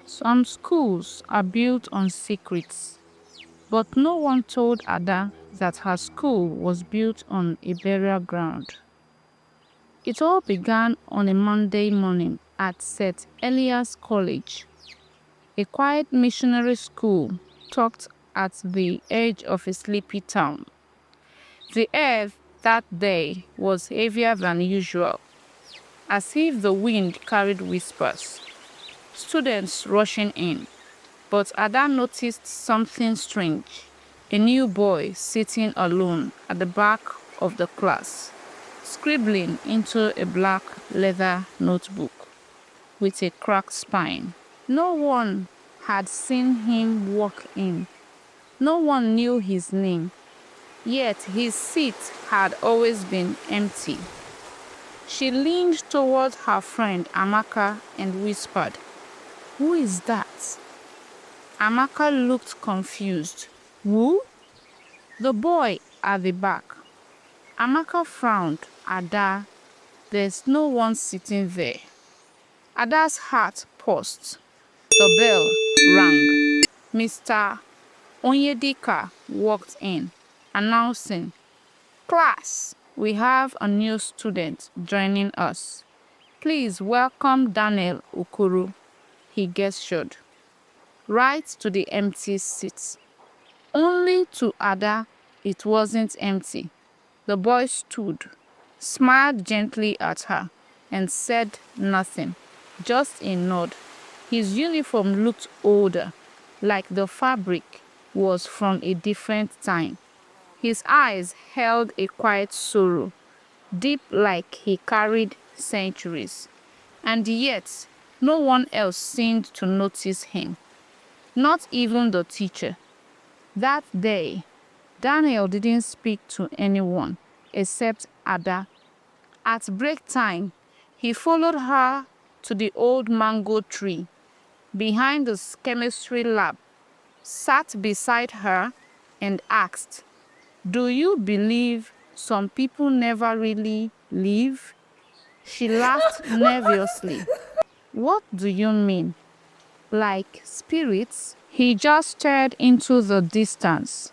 Some schools are built on secrets, but no one told Ada that her school was built on a burial ground. It all began on a Monday morning at St. Elias College, a quiet missionary school tucked at the edge of a sleepy town. The air that day was heavier than usual, as if the wind carried whispers. Students rushing in, but Ada noticed something strange. A new boy sitting alone at the back of the class, scribbling into a black leather notebook with a cracked spine. No one had seen him walk in. No one knew his name, yet his seat had always been empty. She leaned toward her friend Amaka and whispered, "Who is that?" Amaka looked confused. "Who?" "The boy at the back." Amaka frowned. "Ada, there's no one sitting there." Ada's heart paused. The bell rang. Mr. Onyedika walked in, announcing, "Class, we have a new student joining us. Please welcome Daniel Okoro." He gestured right to the empty seat. Only to Ada, it wasn't empty. The boy stood, smiled gently at her, and said nothing, just a nod. His uniform looked older, like the fabric was from a different time. His eyes held a quiet sorrow, deep like he carried centuries. And yet, no one else seemed to notice him, not even the teacher. That day, Daniel didn't speak to anyone except Ada. At break time, he followed her to the old mango tree behind the chemistry lab, sat beside her, and asked, "Do you believe some people never really live?" She laughed nervously. "What do you mean? Like spirits?" He just stared into the distance.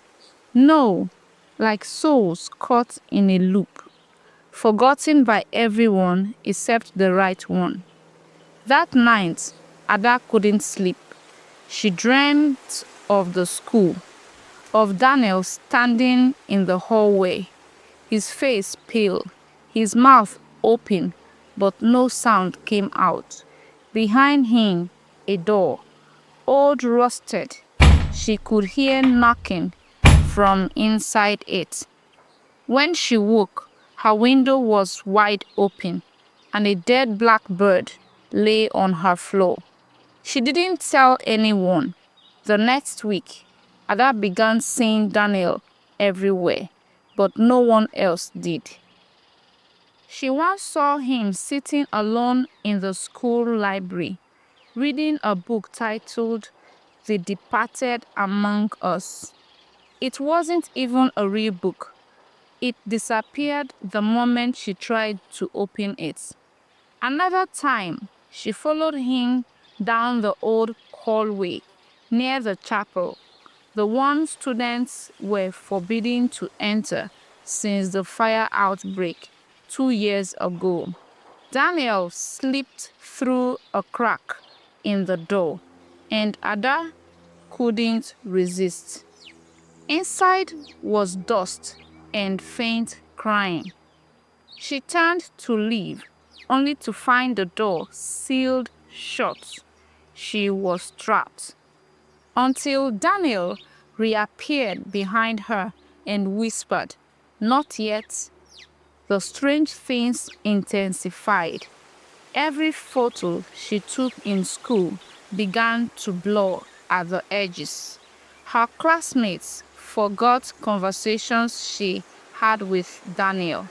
"No, like souls caught in a loop, forgotten by everyone except the right one." That night, Ada couldn't sleep. She dreamt of the school, of Daniel standing in the hallway, his face pale, his mouth open, but no sound came out. Behind him, a door, old rusted. She could hear knocking from inside it. When she woke, her window was wide open, and a dead black bird lay on her floor. She didn't tell anyone. The next week, Ada began seeing Daniel everywhere, but no one else did. She once saw him sitting alone in the school library, reading a book titled The Departed Among Us. It wasn't even a real book. It disappeared the moment she tried to open it. Another time, she followed him down the old hallway near the chapel, the one students were forbidden to enter since the fire outbreak 2 years ago. Daniel slipped through a crack in the door, and Ada couldn't resist. Inside was dust and faint crying. She turned to leave, only to find the door sealed shut. She was trapped. Until Daniel reappeared behind her and whispered, "Not yet." The strange things intensified. Every photo she took in school began to blur at the edges. Her classmates forgot conversations she had with Daniel.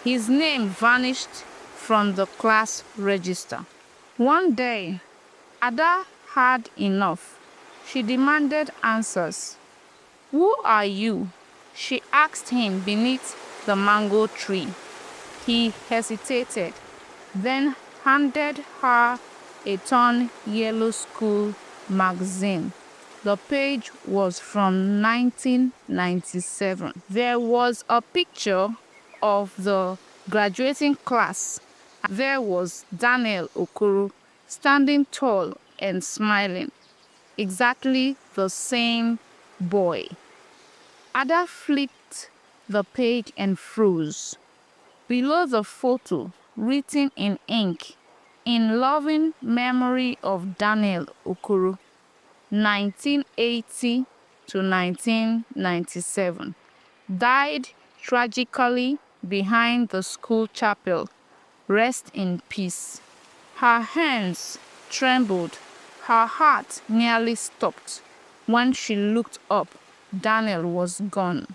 His name vanished from the class register. One day, Ada had enough. She demanded answers. "Who are you?" she asked him beneath the mango tree. He hesitated, then handed her a torn yellow school magazine. The page was from 1997. There was a picture of the graduating class. There was Daniel Okoro standing tall and smiling, exactly the same boy. Ada flipped the page and froze. Below the photo, written in ink, "In loving memory of Daniel Okoro, 1980 to 1997, died tragically behind the school chapel. Rest in peace." Her hands trembled. Her heart nearly stopped. When she looked up, Daniel was gone.